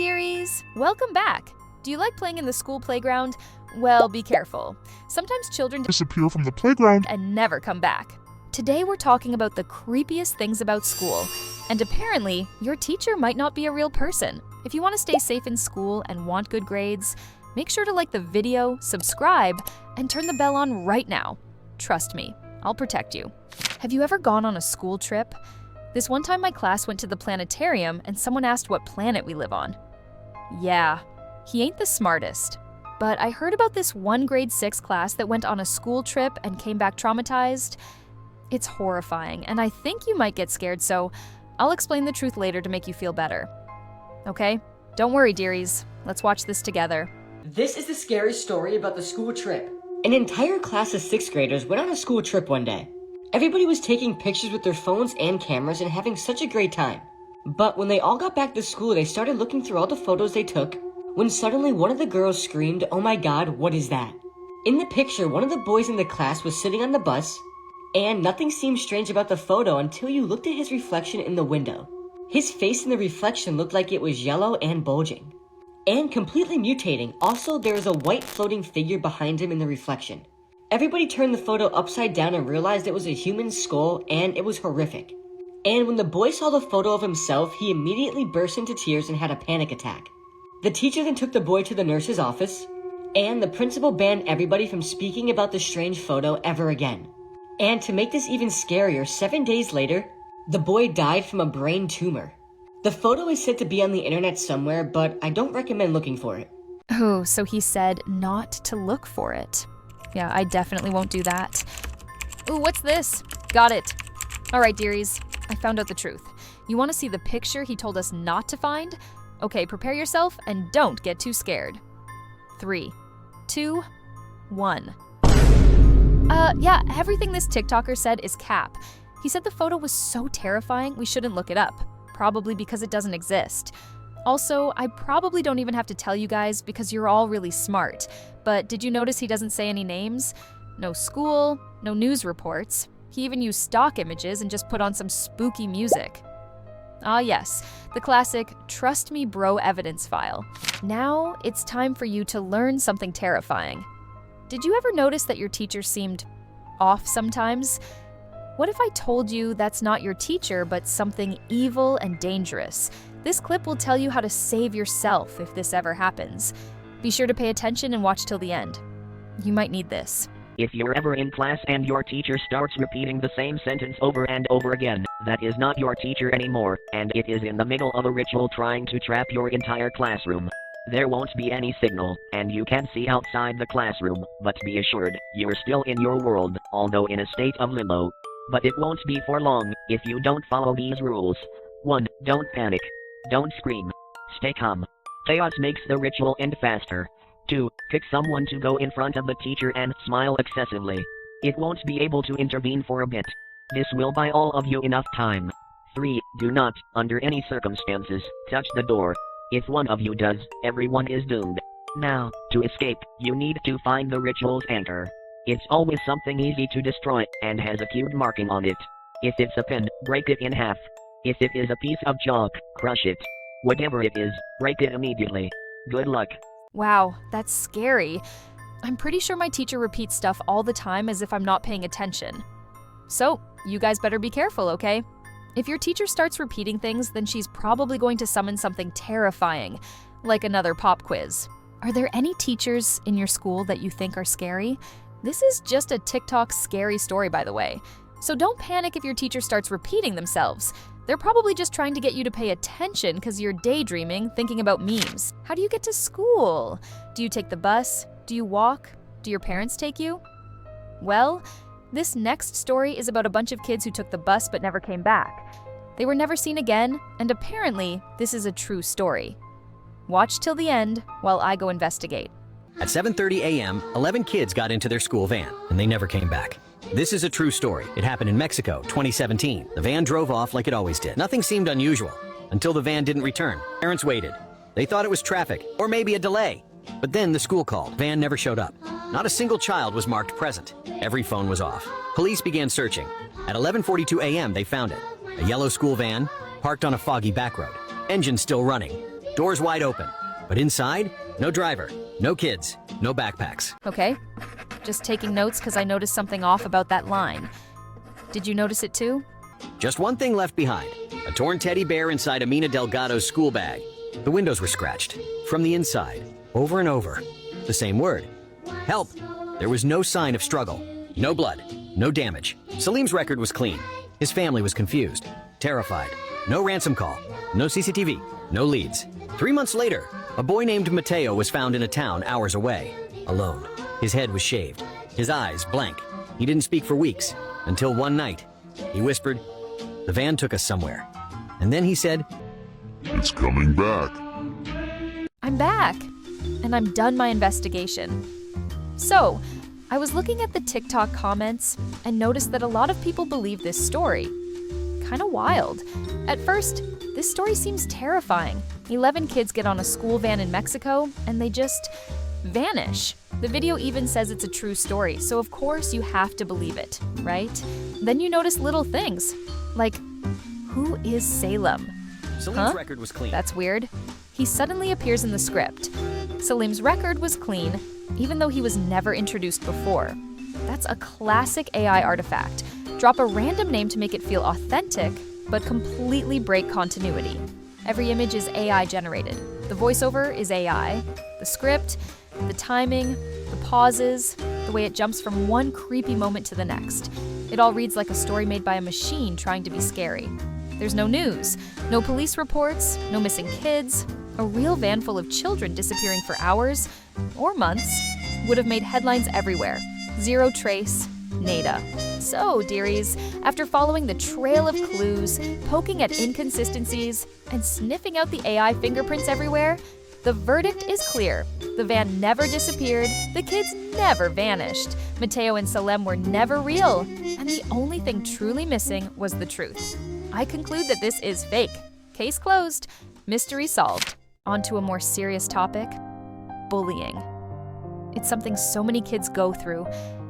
dearies! Welcome back! Do you like playing in the school playground? Well, be careful. Sometimes children disappear from the playground and never come back. Today we're talking about the creepiest things about school, and apparently, your teacher might not be a real person. If you want to stay safe in school and want good grades, make sure to like the video, subscribe, and turn the bell on right now. Trust me, I'll protect you. Have you ever gone on a school trip? This one time my class went to the planetarium and someone asked what planet we live on. Yeah, he ain't the smartest. But I heard about this one grade 6 class that went on a school trip and came back traumatized. It's horrifying, and I think you might get scared, so I'll explain the truth later to make you feel better. Okay? Don't worry, dearies. Let's watch this together. This is the scary story about the school trip. An entire class of 6th graders went on a school trip one day. Everybody was taking pictures with their phones and cameras and having such a great time. But when they all got back to school, they started looking through all the photos they took, when suddenly one of the girls screamed, "Oh my god, what is that?" In the picture, one of the boys in the class was sitting on the bus, and nothing seemed strange about the photo until you looked at his reflection in the window. His face in the reflection looked like it was yellow and bulging, and completely mutating. Also, there was a white floating figure behind him in the reflection. Everybody turned the photo upside down and realized it was a human skull, and it was horrific. And when the boy saw the photo of himself, he immediately burst into tears and had a panic attack. The teacher then took the boy to the nurse's office, and the principal banned everybody from speaking about the strange photo ever again. And to make this even scarier, 7 days later, the boy died from a brain tumor. The photo is said to be on the internet somewhere, but I don't recommend looking for it. Oh, so he said not to look for it. Yeah, I definitely won't do that. Ooh, what's this? Got it. All right, dearies, I found out the truth. You want to see the picture he told us not to find? Okay, prepare yourself and don't get too scared. 3, 2, 1. Yeah, everything this TikToker said is cap. He said the photo was so terrifying we shouldn't look it up, probably because it doesn't exist. Also, I probably don't even have to tell you guys because you're all really smart. But did you notice he doesn't say any names? No school, no news reports. He even used stock images and just put on some spooky music. Ah yes, the classic trust me bro evidence file. Now it's time for you to learn something terrifying. Did you ever notice that your teacher seemed off sometimes? What if I told you that's not your teacher but something evil and dangerous? This clip will tell you how to save yourself if this ever happens. Be sure to pay attention and watch till the end. You might need this. If you're ever in class and your teacher starts repeating the same sentence over and over again, that is not your teacher anymore, and it is in the middle of a ritual trying to trap your entire classroom. There won't be any signal, and you can see outside the classroom, but be assured, you're still in your world, although in a state of limbo. But it won't be for long, if you don't follow these rules. 1. Don't panic. Don't scream. Stay calm. Chaos makes the ritual end faster. 2. Pick someone to go in front of the teacher and smile excessively. It won't be able to intervene for a bit. This will buy all of you enough time. 3. Do not, under any circumstances, touch the door. If one of you does, everyone is doomed. Now, to escape, you need to find the ritual's anchor. It's always something easy to destroy, and has a cute marking on it. If it's a pen, break it in half. If it is a piece of chalk, crush it. Whatever it is, break it immediately. Good luck. Wow, that's scary. I'm pretty sure my teacher repeats stuff all the time as if I'm not paying attention. So, you guys better be careful, okay? If your teacher starts repeating things, then she's probably going to summon something terrifying, like another pop quiz. Are there any teachers in your school that you think are scary? This is just a TikTok scary story, by the way. So don't panic if your teacher starts repeating themselves. They're probably just trying to get you to pay attention because you're daydreaming, thinking about memes. How do you get to school? Do you take the bus? Do you walk? Do your parents take you? Well, this next story is about a bunch of kids who took the bus but never came back. They were never seen again, and apparently, this is a true story. Watch till the end while I go investigate. At 7:30 a.m., 11 kids got into their school van, and they never came back. This is a true story. It happened in Mexico, 2017. The van drove off like it always did. Nothing seemed unusual until the van didn't return. Parents waited. They thought it was traffic, or maybe a delay. But then the school called. Van never showed up. Not a single child was marked present. Every phone was off. Police began searching. At 11:42 a.m., they found it. A yellow school van, parked on a foggy back road. Engine still running. Doors wide open. But inside, no driver, no kids, no backpacks. Okay. Just taking notes because I noticed something off about that line. Did you notice it too? Just one thing left behind. A torn teddy bear inside Amina Delgado's school bag. The windows were scratched. From the inside. Over and over. The same word. Help. There was no sign of struggle. No blood. No damage. Salim's record was clean. His family was confused. Terrified. No ransom call. No CCTV. No leads. 3 months later, a boy named Mateo was found in a town hours away. Alone. His head was shaved. His eyes blank. He didn't speak for weeks. Until one night. He whispered, "The van took us somewhere." And then he said, "It's coming back." I'm back, and I'm done my investigation. So, I was looking at the TikTok comments and noticed that a lot of people believe this story. Kinda wild. At first, this story seems terrifying. 11 kids get on a school van in Mexico, and they just vanish. The video even says it's a true story, so of course you have to believe it, right? Then you notice little things, like, who is Salem? Salim's record was clean. That's weird. He suddenly appears in the script. Salim's record was clean, even though he was never introduced before. That's a classic AI artifact. Drop a random name to make it feel authentic, but completely break continuity. Every image is AI generated. The voiceover is AI. The script, the timing, the pauses, the way it jumps from one creepy moment to the next. It all reads like a story made by a machine trying to be scary. There's no news, no police reports, no missing kids. A real van full of children disappearing for hours or months would have made headlines everywhere. Zero trace, nada. So, dearies, after following the trail of clues, poking at inconsistencies, and sniffing out the AI fingerprints everywhere, the verdict is clear. The van never disappeared, the kids never vanished, Mateo and Salem were never real, and the only thing truly missing was the truth. I conclude that this is fake. Case closed. Mystery solved. On to a more serious topic, bullying. It's something so many kids go through,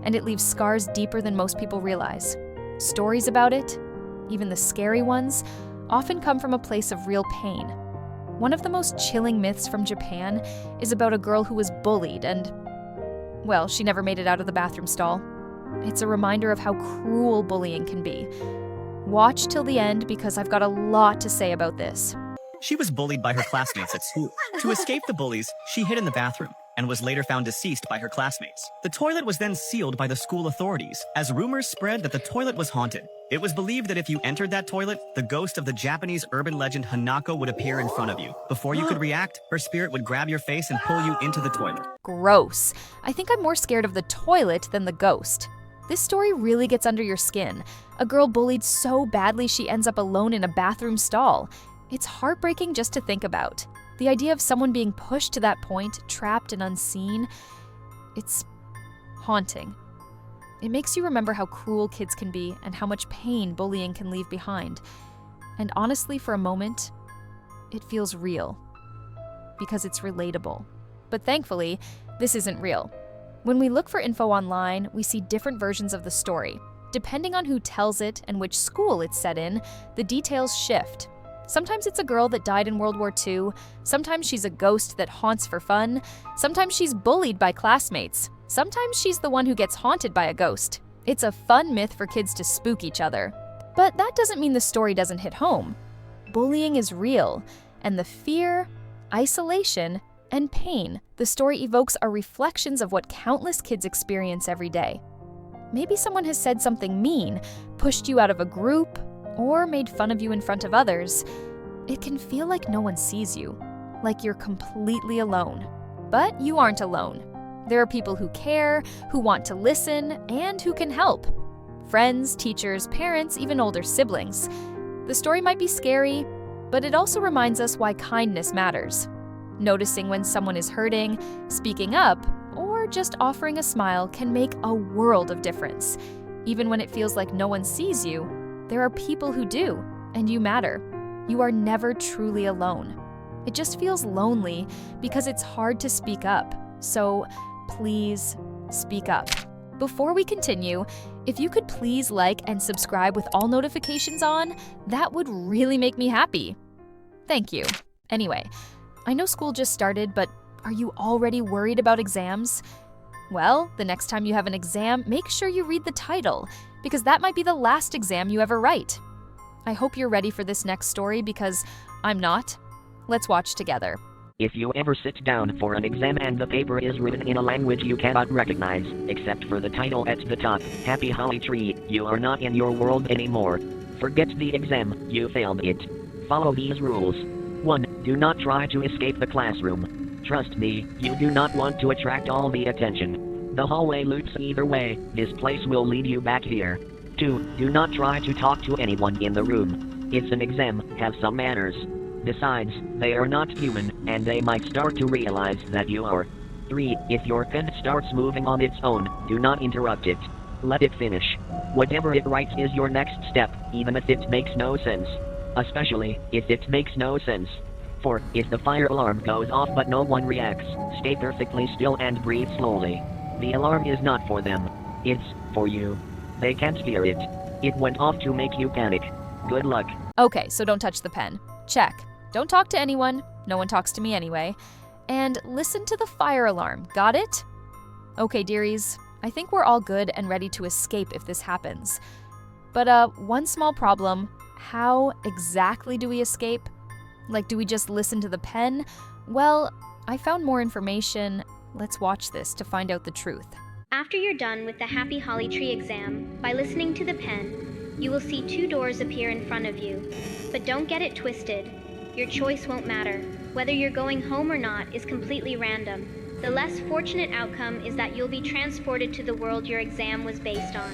and it leaves scars deeper than most people realize. Stories about it, even the scary ones, often come from a place of real pain. One of the most chilling myths from Japan is about a girl who was bullied and, well, she never made it out of the bathroom stall. It's a reminder of how cruel bullying can be. Watch till the end because I've got a lot to say about this. She was bullied by her classmates at school. To escape the bullies, she hid in the bathroom and was later found deceased by her classmates. The toilet was then sealed by the school authorities, as rumors spread that the toilet was haunted. It was believed that if you entered that toilet, the ghost of the Japanese urban legend Hanako would appear in front of you. Before you could react, her spirit would grab your face and pull you into the toilet. Gross. I think I'm more scared of the toilet than the ghost. This story really gets under your skin. A girl bullied so badly she ends up alone in a bathroom stall. It's heartbreaking just to think about. The idea of someone being pushed to that point, trapped and unseen, it's haunting. It makes you remember how cruel kids can be and how much pain bullying can leave behind. And honestly, for a moment, it feels real. Because it's relatable. But thankfully, this isn't real. When we look for info online, we see different versions of the story. Depending on who tells it and which school it's set in, the details shift. Sometimes it's a girl that died in World War II, sometimes she's a ghost that haunts for fun, sometimes she's bullied by classmates, sometimes she's the one who gets haunted by a ghost. It's a fun myth for kids to spook each other. But that doesn't mean the story doesn't hit home. Bullying is real, and the fear, isolation, and pain the story evokes are reflections of what countless kids experience every day. Maybe someone has said something mean, pushed you out of a group, or made fun of you in front of others. It can feel like no one sees you, like you're completely alone. But you aren't alone. There are people who care, who want to listen, and who can help. Friends, teachers, parents, even older siblings. The story might be scary, but it also reminds us why kindness matters. Noticing when someone is hurting, speaking up, or just offering a smile can make a world of difference. Even when it feels like no one sees you, there are people who do, and you matter. You are never truly alone. It just feels lonely because it's hard to speak up. So please speak up. Before we continue, if you could please like and subscribe with all notifications on, that would really make me happy. Thank you. Anyway, I know school just started, but are you already worried about exams? Well, the next time you have an exam, make sure you read the title, because that might be the last exam you ever write. I hope you're ready for this next story because I'm not. Let's watch together. If you ever sit down for an exam and the paper is written in a language you cannot recognize, except for the title at the top, Happy Holly Tree, you are not in your world anymore. Forget the exam, you failed it. Follow these rules. 1. Do not try to escape the classroom. Trust me, you do not want to attract all the attention. The hallway loops either way, this place will lead you back here. 2. Do not try to talk to anyone in the room. It's an exam, have some manners. Besides, they are not human, and they might start to realize that you are. 3. If your pen starts moving on its own, do not interrupt it. Let it finish. Whatever it writes is your next step, even if it makes no sense. Especially, if it makes no sense. 4. If the fire alarm goes off but no one reacts, stay perfectly still and breathe slowly. The alarm is not for them. It's for you. They can't hear it. It went off to make you panic. Good luck. Okay, so don't touch the pen. Check. Don't talk to anyone. No one talks to me anyway. And listen to the fire alarm. Got it? Okay, dearies. I think we're all good and ready to escape if this happens. But one small problem. How exactly do we escape? Like, do we just listen to the pen? Well, I found more information. Let's watch this to find out the truth. After you're done with the Happy Holly Tree exam, by listening to the pen, you will see 2 doors appear in front of you. But don't get it twisted. Your choice won't matter. Whether you're going home or not is completely random. The less fortunate outcome is that you'll be transported to the world your exam was based on.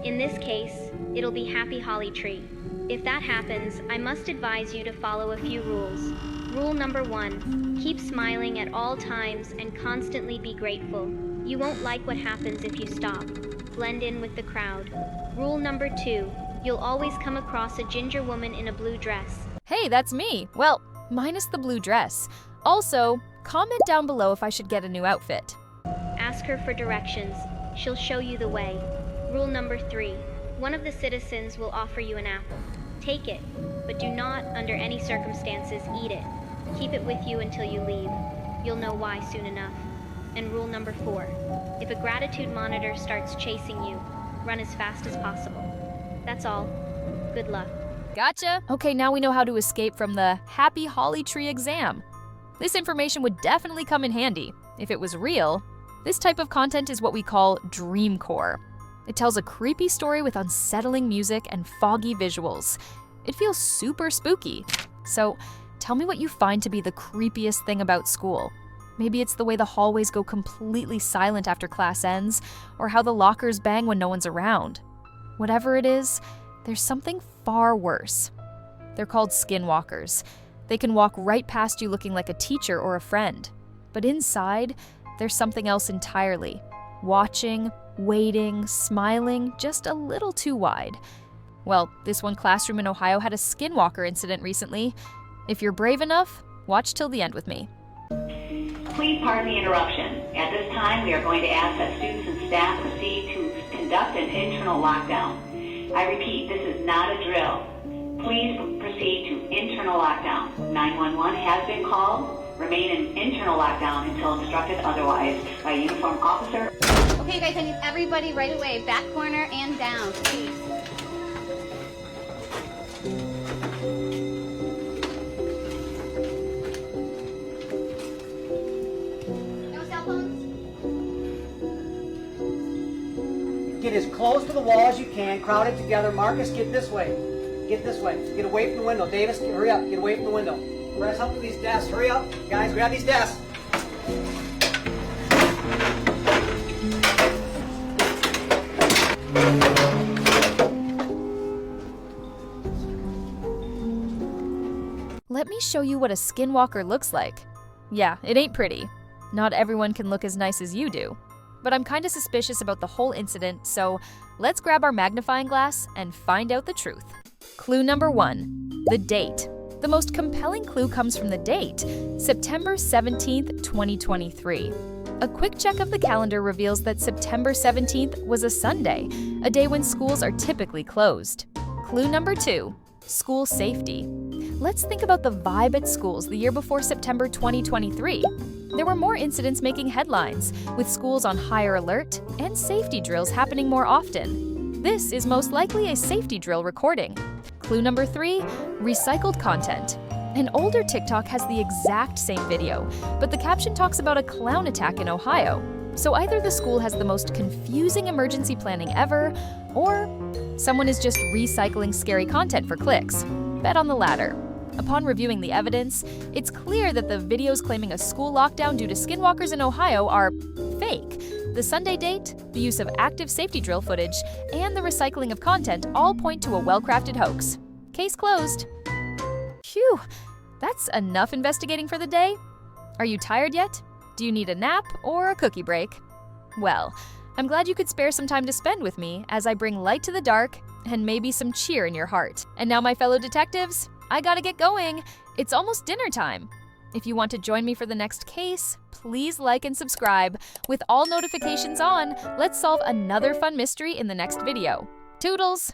In this case, it'll be Happy Holly Tree. If that happens, I must advise you to follow a few rules. Rule number 1, keep smiling at all times and constantly be grateful. You won't like what happens if you stop. Blend in with the crowd. Rule number 2, you'll always come across a ginger woman in a blue dress. Hey, that's me. Well, minus the blue dress. Also, comment down below if I should get a new outfit. Ask her for directions. She'll show you the way. Rule number 3, one of the citizens will offer you an apple. Take it, but do not, under any circumstances, eat it. Keep it with you until you leave. You'll know why soon enough. And rule number 4, if a gratitude monitor starts chasing you, run as fast as possible. That's all. Good luck. Gotcha. Okay, now we know how to escape from the Happy Holly Tree exam. This information would definitely come in handy. If it was real, this type of content is what we call dreamcore. It tells a creepy story with unsettling music and foggy visuals. It feels super spooky. So, tell me what you find to be the creepiest thing about school. Maybe it's the way the hallways go completely silent after class ends, or how the lockers bang when no one's around. Whatever it is, there's something far worse. They're called Skinwalkers. They can walk right past you looking like a teacher or a friend. But inside, there's something else entirely. Watching, waiting, smiling, just a little too wide. Well, this one classroom in Ohio had a Skinwalker incident recently. If you're brave enough, watch till the end with me. Please pardon the interruption. At this time, we are going to ask that students and staff proceed to conduct an internal lockdown. I repeat, this is not a drill. Please proceed to internal lockdown. 911 has been called. Remain in internal lockdown until instructed otherwise by a uniformed officer. Okay, guys, I need everybody right away. Back corner and down, please. No cell phones? Get as close to the wall as you can, crowd it together. Marcus, get this way. Get this way. Get away from the window. Davis, hurry up. Get away from the window. Press up to these desks. Hurry up. Guys, grab these desks. Let me show you what a Skinwalker looks like. Yeah, it ain't pretty. Not everyone can look as nice as you do. But I'm kinda suspicious about the whole incident, so let's grab our magnifying glass and find out the truth. Clue number 1, the date. The most compelling clue comes from the date, September 17th, 2023. A quick check of the calendar reveals that September 17th was a Sunday, a day when schools are typically closed. Clue number 2, school safety. let's think about the vibe at schools the year before September 2023. There were more incidents making headlines, with schools on higher alert and safety drills happening more often. This is most likely a safety drill recording. Clue number 3, recycled content. An older TikTok has the exact same video, but the caption talks about a clown attack in Ohio. So either the school has the most confusing emergency planning ever, or someone is just recycling scary content for clicks. Bet on the latter. Upon reviewing the evidence, it's clear that the videos claiming a school lockdown due to skinwalkers in Ohio are fake. The Sunday date, the use of active safety drill footage, and the recycling of content all point to a well-crafted hoax. Case closed. Phew, that's enough investigating for the day. Are you tired yet? Do you need a nap or a cookie break? Well, I'm glad you could spare some time to spend with me as I bring light to the dark and maybe some cheer in your heart. And now, my fellow detectives, I gotta get going. It's almost dinner time. If you want to join me for the next case, please like and subscribe. With all notifications on, let's solve another fun mystery in the next video. Toodles!